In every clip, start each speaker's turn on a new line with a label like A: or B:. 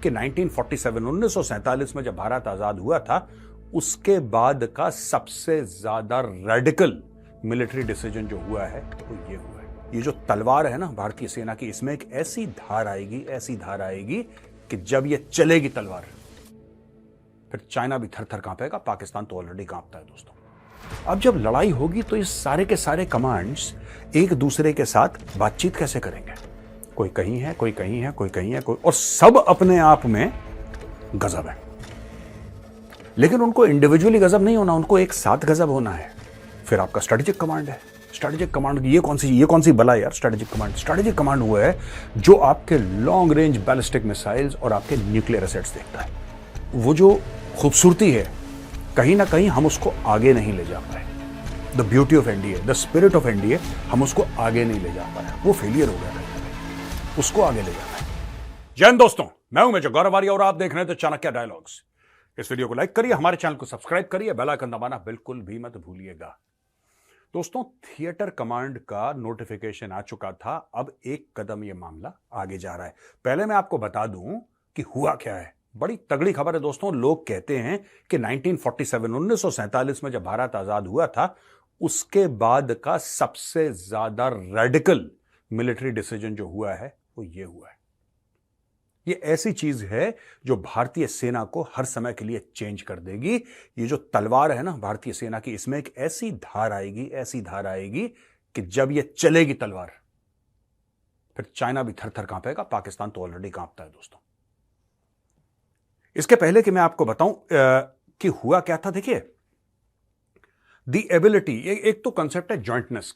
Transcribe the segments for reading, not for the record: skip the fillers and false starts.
A: कि 1947 में जब भारत आजाद हुआ था, उसके बाद का सबसे ज्यादा रेडिकल मिलिट्री डिसीजन जो हुआ है वो ये हुआ है। ये जो तलवार है ना भारतीय सेना की, इसमें एक ऐसी धार आएगी कि जब ये चलेगी तलवार, फिर चाइना भी थर थर कांपेगा, पाकिस्तान तो ऑलरेडी कांपता है दोस्तों। अब जब लड़ाई होगी तो ये सारे के सारे कमांड्स एक दूसरे के साथ बातचीत कैसे करेंगे? कोई कहीं है, कोई कहीं है, कोई कहीं है, कोई, और सब अपने आप में गजब है। लेकिन उनको इंडिविजुअली गजब नहीं होना, उनको एक साथ गजब होना है। फिर आपका स्ट्रेटेजिक कमांड है। स्ट्रेटेजिक कमांड ये कौन सी बला यार? स्ट्रेटेजिक कमांड हुआ है जो आपके लॉन्ग रेंज बैलिस्टिक मिसाइल्स और आपके न्यूक्लियर एसेट्स देखता है। वो जो खूबसूरती है, कहीं ना कहीं हम उसको आगे नहीं ले जा पाए। The beauty of NDA, the spirit of NDA, हम उसको आगे नहीं ले जा पाए। वो फेलियर हो गया, उसको आगे ले जाना है। जय हिंद दोस्तों, मैं हूं मेजर गौरव आर्य और आप देख रहे हैं तो चाणक्य डायलॉग्स। इस वीडियो को लाइक करिए, हमारे चैनल को सब्सक्राइब करिए, बेल आइकन दबाना बिल्कुल भी मत भूलिएगा। दोस्तों, थिएटर कमांड का नोटिफिकेशन आ चुका था। अब एक कदम यह मामला आगे जा रहा है। पहले मैं आपको बता दूं कि हुआ क्या है। बड़ी तगड़ी खबर है दोस्तों। लोग कहते हैं कि 1947 में जब भारत आजाद हुआ था, उसके बाद का सबसे ज्यादा रेडिकल मिलिट्री डिसीजन जो हुआ है वो ये हुआ है। ये ऐसी चीज है जो भारतीय सेना को हर समय के लिए चेंज कर देगी। ये जो तलवार है ना भारतीय सेना की, इसमें एक ऐसी धार आएगी कि जब ये चलेगी तलवार, फिर चाइना भी थर थर कांपेगा, पाकिस्तान तो ऑलरेडी कांपता है दोस्तों। इसके पहले कि मैं आपको बताऊं कि हुआ क्या था, देखिए, द एबिलिटी, एक तो कंसेप्ट है जॉइंटनेस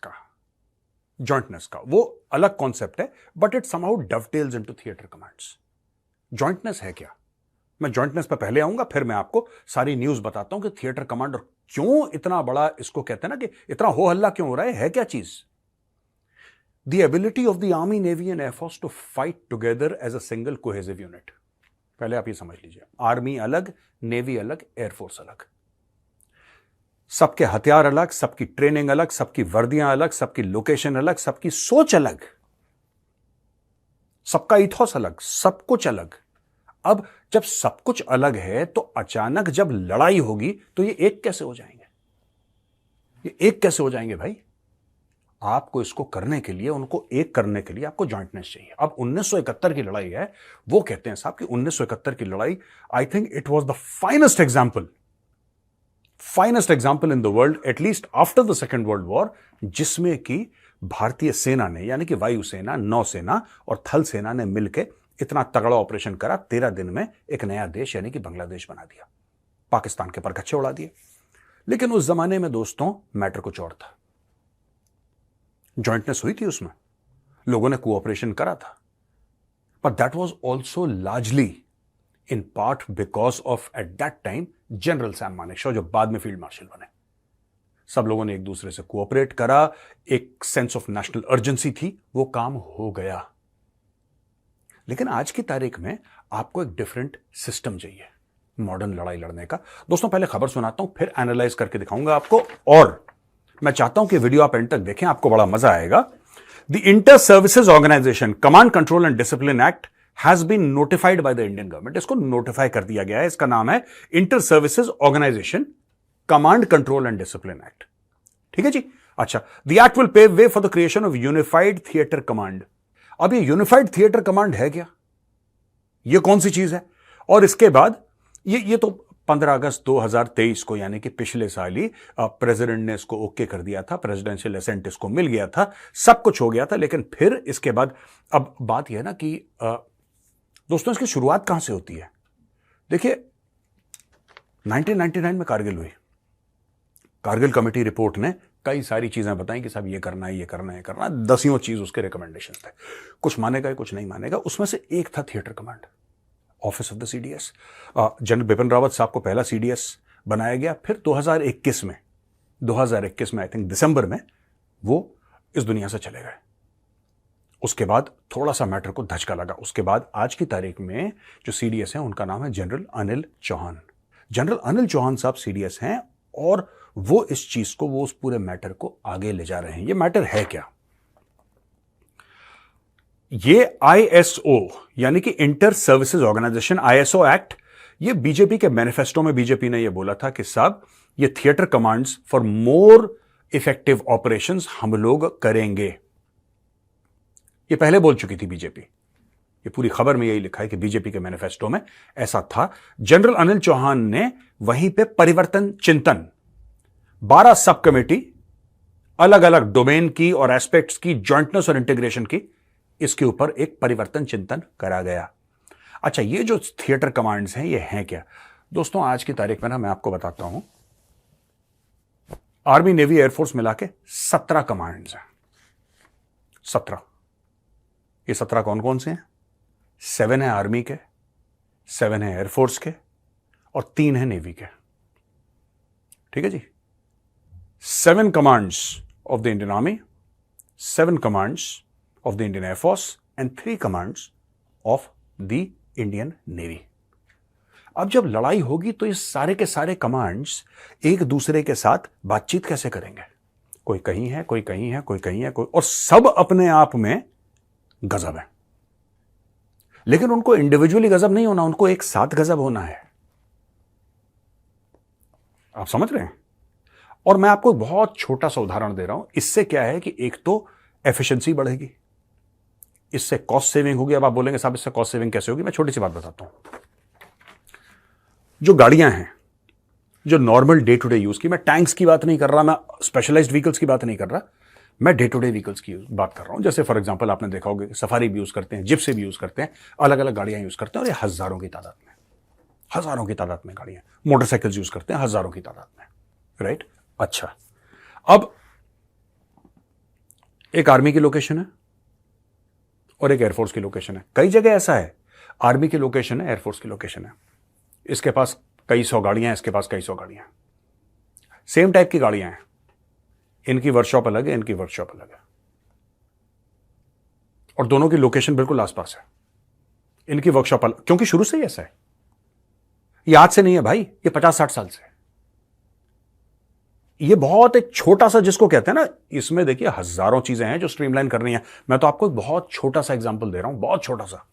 A: का, वो अलग कॉन्सेप्ट है, but it somehow dovetails into theatre commands. Jointness है क्या? मैं जॉइंटनेस पे पहले आऊंगा, फिर मैं आपको सारी न्यूज बताता हूं कि थिएटर कमांड और क्यों इतना बड़ा, इसको कहते हैं ना कि इतना हो हल्ला क्यों हो रहा है क्या चीज? The ability of the army, navy and air force to fight together as a single cohesive unit. पहले आप ये समझ लीजिए, आर्मी अलग, नेवी अलग, एयरफोर्स अलग, सबके हथियार अलग, सबकी ट्रेनिंग अलग, सबकी वर्दियां अलग, सबकी लोकेशन अलग, सबकी सोच अलग, सबका इथोस अलग, सब कुछ अलग। अब जब सब कुछ अलग है तो अचानक जब लड़ाई होगी तो ये एक कैसे हो जाएंगे? भाई, आपको इसको करने के लिए, उनको एक करने के लिए आपको जॉइंटनेस चाहिए। अब 1971 की लड़ाई है, वो कहते हैं साहब कि 1971 की लड़ाई, I think it was the finest example in the world, at least after the second world war, जिसमें कि भारतीय सेना ने, यानी कि वायुसेना, नौसेना और थल सेना ने मिलकर इतना तगड़ा ऑपरेशन करा, 13 दिन में एक नया देश यानी कि बांग्लादेश बना दिया, पाकिस्तान के परखच्चे उड़ा दिए। लेकिन उस जमाने में दोस्तों मैटर कुछ और था। जॉइंटनेस हुई थी, उसमें लोगों ने कोऑपरेशन करा था, but that was also largely in part because of at that time general Sam Manekshaw, जो बाद में फील्ड मार्शल बने। सब लोगों ने एक दूसरे से कोऑपरेट करा, एक सेंस ऑफ नेशनल अर्जेंसी थी, वो काम हो गया। लेकिन आज की तारीख में आपको एक डिफरेंट सिस्टम चाहिए मॉडर्न लड़ाई लड़ने का। दोस्तों, पहले खबर सुनाता हूं, फिर एनालाइज करके दिखाऊंगा आपको, और मैं चाहता हूं कि वीडियो आप एंड तक देखें, आपको बड़ा मजा आएगा। The inter services organisation command control and discipline act has been notified by the Indian government. इसको नोटिफाई कर दिया गया है। इसका नाम है inter services organisation command control and discipline act. ठीक है जी। अच्छा, the act will pave way for the creation of unified theatre command. अब ये यूनिफाइड थिएटर कमांड है क्या? ये कौन सी चीज है? और इसके बाद ये तो 15 अगस्त 2023 को, यानी कि पिछले साल ही प्रेसिडेंट ने इसको ओके कर दिया था, प्रेसिडेंशियल एसेंट इसको मिल गया था, सब कुछ हो गया था। लेकिन फिर इसके बाद अब बात यह है ना कि दोस्तों, इसकी शुरुआत कहां से होती है? देखिए, 1999 में कारगिल हुई। कारगिल कमेटी रिपोर्ट ने कई सारी चीजें बताई कि साहब ये करना है, ये करना है, ये करना है। 10 चीज उसके रिकमेंडेशन थे। कुछ मानेगा, कुछ नहीं मानेगा। उसमें से एक था theatre command, office of the CDS. General Bipin Rawat साहब को पहला सीडीएस बनाया गया। फिर 2021 में आई थिंक दिसंबर में वो इस दुनिया से चले गए। उसके बाद थोड़ा सा मैटर को धचका लगा। उसके बाद आज की तारीख में जो सीडीएस है, उनका नाम है जनरल अनिल चौहान। जनरल अनिल चौहान साहब सीडीएस हैं, और वो इस चीज को, वो उस पूरे मैटर को आगे ले जा रहे हैं। ये मैटर है क्या? ये आईएसओ यानी कि inter services organisation ISO act, ये बीजेपी के मैनिफेस्टो में बीजेपी ने ये बोला था कि साहब ये theatre commands for more effective operations हम लोग करेंगे। ये पहले बोल चुकी थी बीजेपी, ये पूरी खबर में यही लिखा है कि बीजेपी के मैनिफेस्टो में ऐसा था। जनरल अनिल चौहान ने वहीं पे परिवर्तन चिंतन 12 सब कमेटी अलग अलग डोमेन की और एस्पेक्ट्स की जॉइंटनेस और इंटीग्रेशन की, इसके ऊपर एक परिवर्तन चिंतन करा गया। अच्छा, ये जो थिएटर कमांड्स हैं ये हैं क्या दोस्तों? आज की तारीख में ना मैं आपको बताता हूं, आर्मी नेवी एयरफोर्स मिला के 17 कमांड्स हैं। 17। ये 17 कौन कौन से हैं? 7 है आर्मी के, 7 है एयरफोर्स के और 3 है नेवी के। ठीक है जी। 7 commands of the Indian army, 7 commands of the Indian air force and 3 commands of the Indian navy. अब जब लड़ाई होगी तो ये सारे के सारे कमांड्स एक दूसरे के साथ बातचीत कैसे करेंगे? कोई कहीं है, कोई कहीं है, कोई कहीं है, कोई, और सब अपने आप में गजब है, लेकिन उनको इंडिविजुअली गजब नहीं होना, उनको एक साथ गजब होना है। आप समझ रहे हैं? और मैं आपको बहुत छोटा सा उदाहरण दे रहा हूं। इससे क्या है कि एक तो एफिशिएंसी बढ़ेगी, इससे कॉस्ट सेविंग होगी। अब आप बोलेंगे साहब इससे कॉस्ट सेविंग कैसे होगी? मैं छोटी सी बात बताता हूं। जो गाड़ियां हैं, जो normal day to day use की, मैं टैंक्स की बात नहीं कर रहा, मैं स्पेशलाइज्ड व्हीकल्स की बात नहीं कर रहा, मैं डे टू डे व्हीकल्स की बात कर रहा हूं। जैसे फॉर एग्जांपल आपने देखा होगा सफारी भी यूज करते हैं, जिप्सी भी यूज करते हैं, अलग अलग गाड़ियां यूज करते हैं, और ये हजारों की तादाद में गाड़ियां, मोटरसाइकिल्स यूज करते हैं हजारों की तादाद में, राइट? अच्छा, अब एक आर्मी की लोकेशन है और एक एयरफोर्स की लोकेशन है। कई जगह ऐसा है, आर्मी की लोकेशन है, एयरफोर्स की लोकेशन है, इसके पास कई सौ गाड़ियां हैं, इसके पास कई सौ गाड़ियां हैं, सेम टाइप की गाड़ियां हैं, इनकी वर्कशॉप अलग है, इनकी वर्कशॉप अलग है, और दोनों की लोकेशन बिल्कुल आसपास है। इनकी वर्कशॉप अलग, क्योंकि शुरू से ही ऐसा है, ये आज से नहीं है भाई, ये 50-60 साल से। ये बहुत एक छोटा सा, जिसको कहते हैं ना, इसमें देखिए हजारों चीजें हैं जो स्ट्रीमलाइन करनी है। मैं तो आपको एक बहुत छोटा सा एग्जांपल दे रहा हूं, बहुत छोटा सा,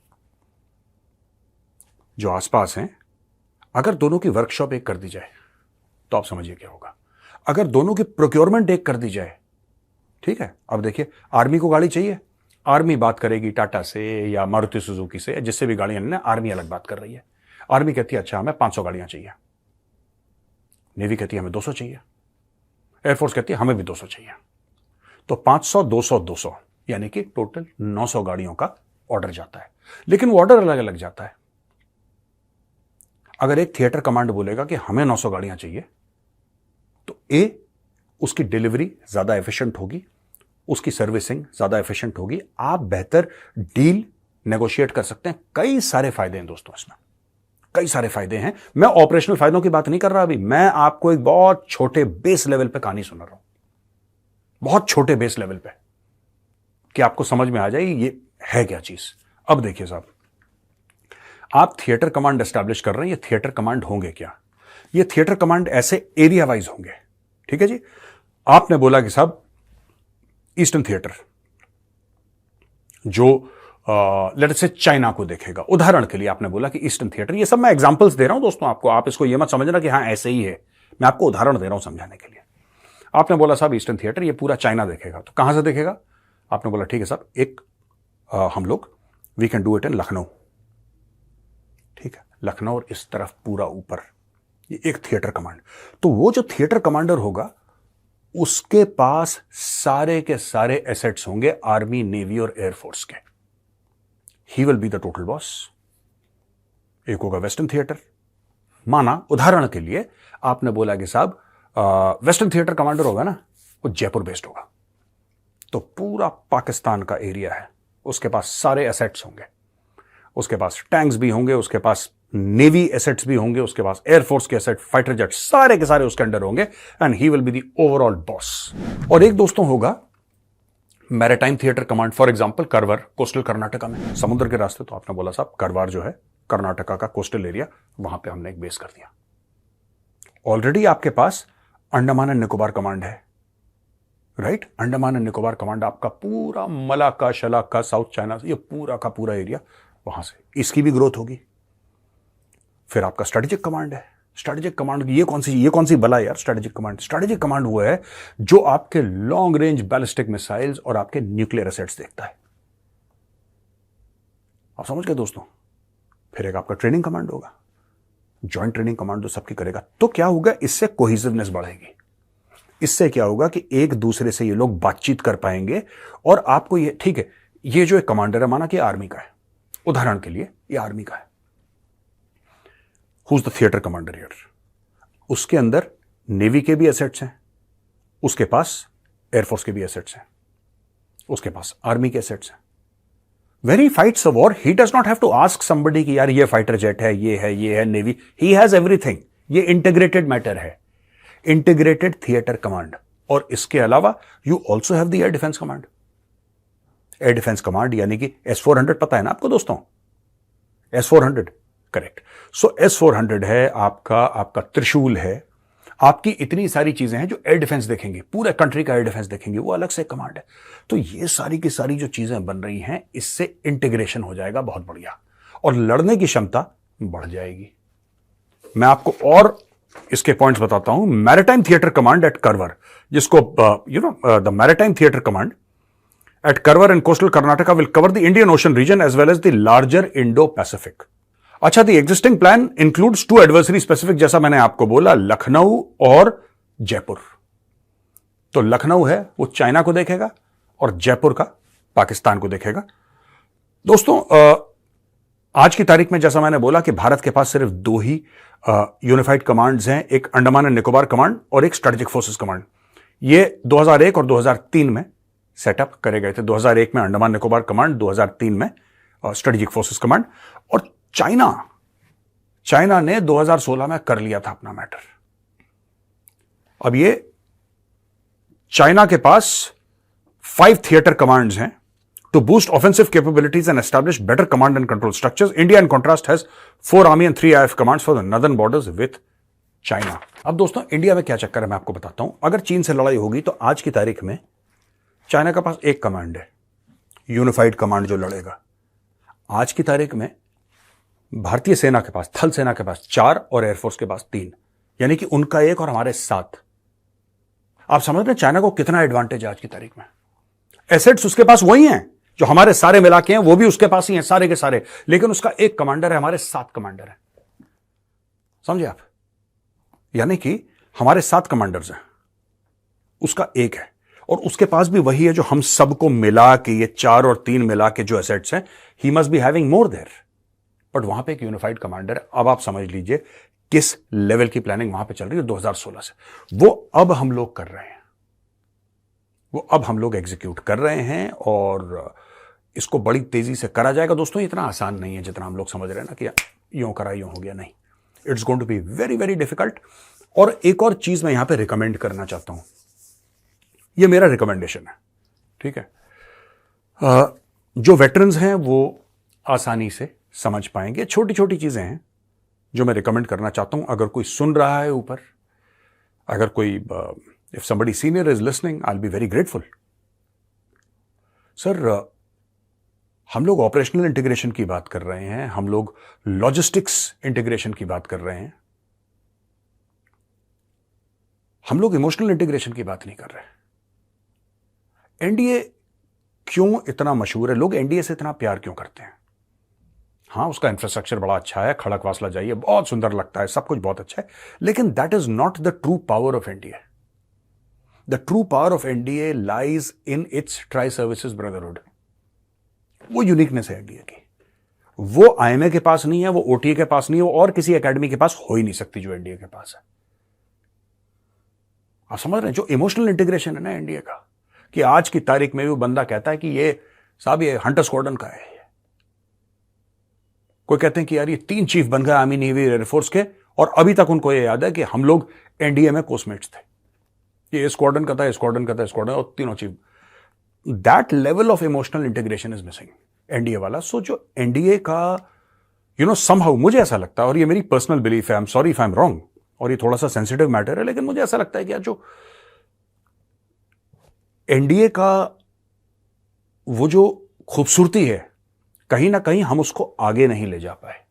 A: जो आसपास हैं। अगर दोनों की वर्कशॉप एक कर दी जाए तो आप समझिए क्या होगा। अगर दोनों की प्रोक्योरमेंट एक कर दी जाए, ठीक है? अब देखिए, आर्मी को गाड़ी चाहिए, आर्मी बात करेगी टाटा से या मारुति सुजुकी से, जिससे भी गाड़ियां लेना, आर्मी अलग बात कर रही है। आर्मी कहती है अच्छा हमें 500 गाड़ियां चाहिए, नेवी कहती है हमें 200 चाहिए, एयरफोर्स कहती है हमें भी 200 चाहिए। तो 500, 200, 200 यानी कि टोटल 900 गाड़ियों का ऑर्डर जाता है, लेकिन वो ऑर्डर अलग अलग जाता है। अगर एक थिएटर कमांड बोलेगा कि हमें 900 गाड़ियां चाहिए, तो उसकी डिलीवरी ज्यादा एफिशिएंट होगी, उसकी सर्विसिंग ज्यादा एफिशिएंट होगी, आप बेहतर डील नेगोशिएट कर सकते हैं। कई सारे फायदे हैं दोस्तों इसमें, कई सारे फायदे हैं। मैं ऑपरेशनल फायदों की बात नहीं कर रहा अभी, मैं आपको एक बहुत छोटे बेस लेवल पे कहानी सुना रहा हूं, बहुत छोटे बेस लेवल पे, कि आपको समझ में आ जाए ये है क्या चीज। अब देखिए साहब, आप थिएटर कमांड एस्टैब्लिश कर रहे हैं, ये थिएटर कमांड होंगे क्या? ये थिएटर कमांड ऐसे एरिया वाइज होंगे, ठीक है जी। आपने बोला कि साहब ईस्टर्न थिएटर जो लेट से चाइना को देखेगा, उदाहरण के लिए आपने बोला कि ईस्टर्न थिएटर, ये सब मैं एग्जांपल्स दे रहा हूं दोस्तों आपको, आप इसको ये मत समझना कि हाँ ऐसे ही है, मैं आपको उदाहरण दे रहा हूं समझाने के लिए। आपने बोला साहब ईस्टर्न थिएटर ये पूरा चाइना देखेगा, तो कहां से देखेगा? आपने बोला ठीक है साहब, एक हम लोग we can do it in Lucknow, ठीक है, लखनऊ और इस तरफ पूरा ऊपर, ये एक थिएटर कमांड। तो वो जो थिएटर कमांडर होगा उसके पास सारे के सारे एसेट्स होंगे आर्मी, नेवी और एयरफोर्स के। ही will be the total boss. एक होगा वेस्टर्न थिएटर, माना उदाहरण के लिए आपने बोला कि साहब वेस्टर्न थिएटर कमांडर होगा ना, वो जयपुर बेस्ड होगा, तो पूरा पाकिस्तान का एरिया है, उसके पास सारे एसेट्स होंगे, उसके पास टैंक्स भी होंगे, उसके पास नेवी एसेट्स भी होंगे, उसके पास एयरफोर्स के एसेट, फाइटर जेट, सारे के सारे उसके अंडर होंगे, and he will be the overall boss. और एक दोस्तों होगा maritime theatre command, for example Karwar, coastal Karnataka में, समुद्र के रास्ते। तो आपने बोला साहब करवार जो है कर्नाटका का कोस्टल एरिया, वहां पे हमने एक बेस कर दिया। ऑलरेडी आपके पास अंडमान एंड निकोबार कमांड है, right. Andaman and Nicobar command आपका पूरा मलाक्का शलाक्का साउथ चाइना ये पूरा का पूरा एरिया वहां से इसकी भी ग्रोथ होगी। फिर आपका स्ट्रेटेजिक कमांड है। स्ट्रेटेजिक कमांड ये कौन सी बला यार। स्ट्रेटेजिक कमांड वो है जो आपके लॉन्ग रेंज बैलिस्टिक मिसाइल्स और आपके न्यूक्लियर एसेट्स देखता है। आप समझ गए दोस्तों। फिर एक आपका ट्रेनिंग कमांड होगा, जॉइंट ट्रेनिंग कमांड जो सबकी करेगा। तो क्या होगा, इससे कोहेसिवनेस बढ़ेगी। इससे क्या होगा कि एक दूसरे से ये लोग बातचीत कर पाएंगे। और आपको ये ठीक है, ये जो एक कमांडर है, माना कि आर्मी का है, उदाहरण के लिए ये आर्मी का है, who is the theatre commander here. उसके अंदर नेवी के भी एसेट्स हैं, उसके पास एयरफोर्स के भी एसेट्स हैं, उसके पास आर्मी के एसेट्स हैं। When he fights a war, he does not have to ask somebody कि यार ये फाइटर जेट है, ये है नेवी। He has everything। ये इंटीग्रेटेड मैटर है, इंटीग्रेटेड थिएटर कमांड। और इसके अलावा you also have the air defence command. Air defence command यानी कि S-400 पता है ना आपको दोस्तों, S-400 करेक्ट। सो S-400 है आपका त्रिशूल है, आपकी इतनी सारी चीजें हैं जो एयर डिफेंस देखेंगे, पूरे कंट्री का एयर डिफेंस देखेंगे, वो अलग से कमांड है। तो ये सारी की सारी जो चीजें बन रही हैं, इससे इंटीग्रेशन हो जाएगा बहुत बढ़िया, और लड़ने की क्षमता बढ़ जाएगी। मैं आपको और इसके पॉइंट्स बताता हूं। Maritime theatre command at Karwar, जिसको the maritime theatre command at Karwar and coastal Karnataka will cover the Indian ocean region as well as the larger Indo Pacific. अच्छा, the existing plan includes 2 adversary specific, जैसा मैंने आपको बोला, लखनऊ और जयपुर। तो लखनऊ है वो चाइना को देखेगा और जयपुर का पाकिस्तान को देखेगा। दोस्तों आज की तारीख में जैसा मैंने बोला कि भारत के पास सिर्फ 2 ही यूनिफाइड कमांड्स हैं, एक अंडमान एंड निकोबार कमांड और एक स्ट्रेटेजिक फोर्सेस कमांड। ये 2001 और 2003 में सेटअप करे गए थे। 2001 में अंडमान निकोबार कमांड, 2003 में स्ट्रेटेजिक फोर्सेस कमांड। और चाइना ने 2016 में कर लिया था अपना मैटर। अब ये चाइना के पास 5 थिएटर कमांड्स हैं to boost offensive capabilities and establish better command and control structures. India in contrast has 4 army and 3 IF commands for the northern borders with China. अब दोस्तों इंडिया में क्या चक्कर है मैं आपको बताता हूं। अगर चीन से लड़ाई होगी तो आज की तारीख में चाइना के पास एक कमांड है, यूनिफाइड कमांड जो लड़ेगा। आज की तारीख में भारतीय सेना के पास, थल सेना के पास 4 और एयरफोर्स के पास 3, यानी कि उनका 1 और हमारे 7। आप समझ रहे हैं चाइना को कितना एडवांटेज है आज की तारीख में। एसेट्स उसके पास वही हैं जो हमारे सारे मिला के हैं, वो भी उसके पास ही हैं सारे के सारे, लेकिन उसका 1 कमांडर है, हमारे 7 कमांडर हैं। समझे आप, यानी कि हमारे 7 कमांडर्स हैं, उसका 1 है, और उसके पास भी वही है जो हम सबको मिला के, ये 4 और 3 मिला के जो एसेट्स हैं, he must be having more there. But वहां पे एक यूनिफाइड कमांडर है। अब आप समझ लीजिए किस लेवल की प्लानिंग वहां पे चल रही है 2016 से। वो अब हम लोग कर रहे हैं, वो अब हम लोग एग्जीक्यूट कर रहे हैं, और इसको बड़ी तेजी से करा जाएगा। दोस्तों इतना आसान नहीं है जितना हम लोग समझ रहे हैं ना कि यूं करा यूं हो गया, नहीं। It's going to be very very difficult. और एक और चीज मैं यहां पे रिकमेंड करना चाहता हूं, ये मेरा रिकमेंडेशन है, ठीक है। जो वेटरन्स हैं वो आसानी से समझ पाएंगे। छोटी छोटी चीजें हैं जो मैं रिकमेंड करना चाहता हूं। अगर कोई सुन रहा है ऊपर, अगर कोई if somebody senior is listening, I will be very grateful. Sir हम लोग ऑपरेशनल इंटीग्रेशन की बात कर रहे हैं, हम लोग लॉजिस्टिक्स इंटीग्रेशन की बात कर रहे हैं, हम लोग इमोशनल इंटीग्रेशन की बात नहीं कर रहे। एनडीए क्यों इतना मशहूर है, लोग एनडीए से इतना प्यार क्यों करते हैं? हाँ, उसका इंफ्रास्ट्रक्चर बड़ा अच्छा है, खड़क वासला जाइए, बहुत सुंदर लगता है, सब कुछ बहुत अच्छा है, लेकिन that is not the true power of NDA. The true power of NDA lies in its tri services brotherhood. वो यूनिकनेस है एनडीए की, वो आईएमए के पास नहीं है, वो ओटीए के पास नहीं है, वो और किसी एकेडमी के पास हो ही नहीं सकती जो एनडीए के पास है। आप समझ रहे हैं? जो इमोशनल इंटीग्रेशन है ना एनडीए का, कि आज की तारीख में भी वो बंदा कहता है कि ये साहब ये हंटर स्क्वाड्रन का है। कोई कहते हैं कि यार ये 3 चीफ बन गए आर्मी नेवी एयरफोर्स के, और अभी तक उनको ये याद है कि हम लोग एनडीए में कोस्टमेट्स थे, ये स्क्वाड्रन का था, स्क्वाड्रन का था, स्क्वाड्रन, और तीनों chief. That level of emotional integration is missing NDA वाला। सो जो एनडीए का समहाउ मुझे ऐसा लगता है, और ये मेरी पर्सनल बिलीफ है, I am sorry if I am wrong, और ये थोड़ा सा सेंसिटिव मैटर है, लेकिन मुझे ऐसा लगता है कि यार जो एनडीए का वो जो खूबसूरती है, कहीं ना कहीं हम उसको आगे नहीं ले जा पाए।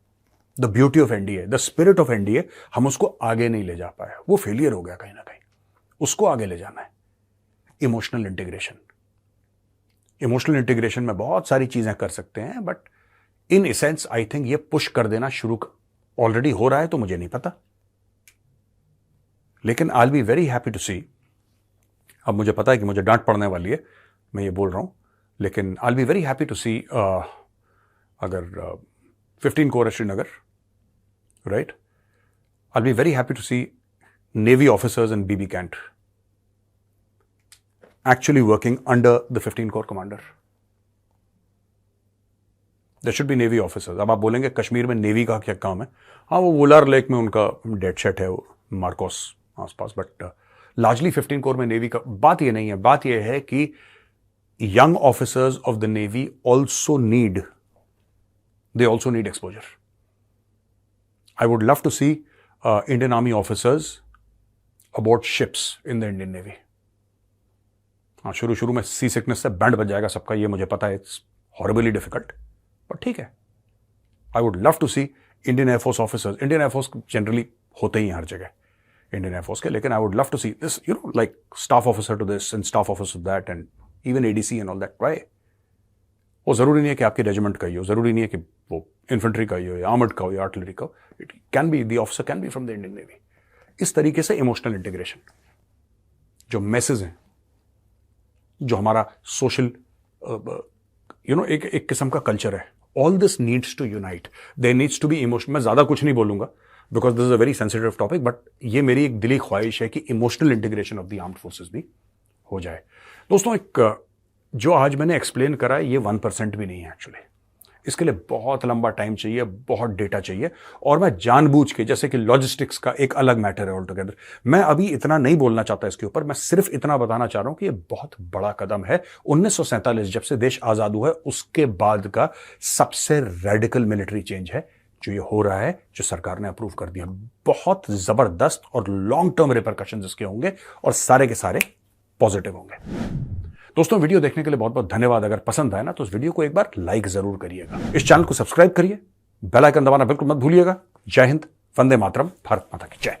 A: The beauty of NDA, the spirit of NDA, हम उसको आगे नहीं ले जा पाए। वो फेलियर हो गया कहीं ना कहीं। उसको आगे ले जाना है। Emotional integration. इमोशनल इंटीग्रेशन में बहुत सारी चीजें कर सकते हैं, but in essence I think ये पुश कर देना शुरू ऑलरेडी हो रहा है, तो मुझे नहीं पता, लेकिन I will be very happy to see. अब मुझे पता है कि मुझे डांट पड़ने वाली है, मैं ये बोल रहा हूं, लेकिन I will be very happy to see अगर 15 corps Srinagar, right, I will be very happy to see navy officers in B B cantt actually working under the 15 Corps commander. There should be Navy officers. अब आप बोलेंगे कश्मीर में navy का क्या काम है? हाँ, वो वुलर लेक में उनका डेड सेट है, वो मार्कोस आसपास, बट लार्जली 15 कोर में नेवी का बात ये नहीं है। बात ये है कि young officers of the navy also need exposure. I would love to see Indian army officers aboard ships in the Indian navy. हाँ, शुरू में सी सिकनेस से बैंड बज जाएगा सबका, ये मुझे पता है, इट्स हॉरिबली डिफिकल्ट, बट ठीक है। I would love to see Indian air force officers. Indian air force generally होते ही हैं हर जगह इंडियन एयरफोर्स के, लेकिन I would love to see this, you know, like staff officer to this and staff officer to that and even ADC and all that. Why? वो जरूरी नहीं है कि आपकी रेजिमेंट का ही हो, जरूरी नहीं है कि वो इन्फेंट्री का ही हो या आर्मर्ड का हो या आर्टिलरी का हो। It can be, the officer can be from the Indian navy. इस तरीके से इमोशनल इंटीग्रेशन, जो मैसेज हैं, जो हमारा सोशल एक किस्म का कल्चर है, all this needs to unite. There needs to be emotion. मैं ज्यादा कुछ नहीं बोलूंगा because this is a very sensitive topic, but ये मेरी एक दिली ख्वाहिश है कि emotional integration of the armed forces भी हो जाए। दोस्तों, एक जो आज मैंने एक्सप्लेन करा है, ये 1% भी नहीं है एक्चुअली। इसके लिए बहुत लंबा टाइम चाहिए, बहुत डेटा चाहिए, और मैं जानबूझ के, जैसे कि लॉजिस्टिक्स का एक अलग मैटर है ऑल टुगेदर, मैं अभी इतना नहीं बोलना चाहता इसके ऊपर। मैं सिर्फ इतना बताना चाह रहा हूं कि ये बहुत बड़ा कदम है। 1947 जब से देश आजाद हुआ है, उसके बाद का सबसे रेडिकल मिलिट्री चेंज है जो ये हो रहा है, जो सरकार ने अप्रूव कर दिया। बहुत जबरदस्त और लॉन्ग टर्म रिपरकशंस इसके होंगे, और सारे के सारे पॉजिटिव होंगे। दोस्तों, वीडियो देखने के लिए बहुत बहुत धन्यवाद। अगर पसंद आए ना तो इस वीडियो को एक बार लाइक जरूर करिएगा। इस चैनल को सब्सक्राइब करिए, बेल आइकन दबाना बिल्कुल मत भूलिएगा। जय हिंद, वंदे मातरम, भारत माता की जय।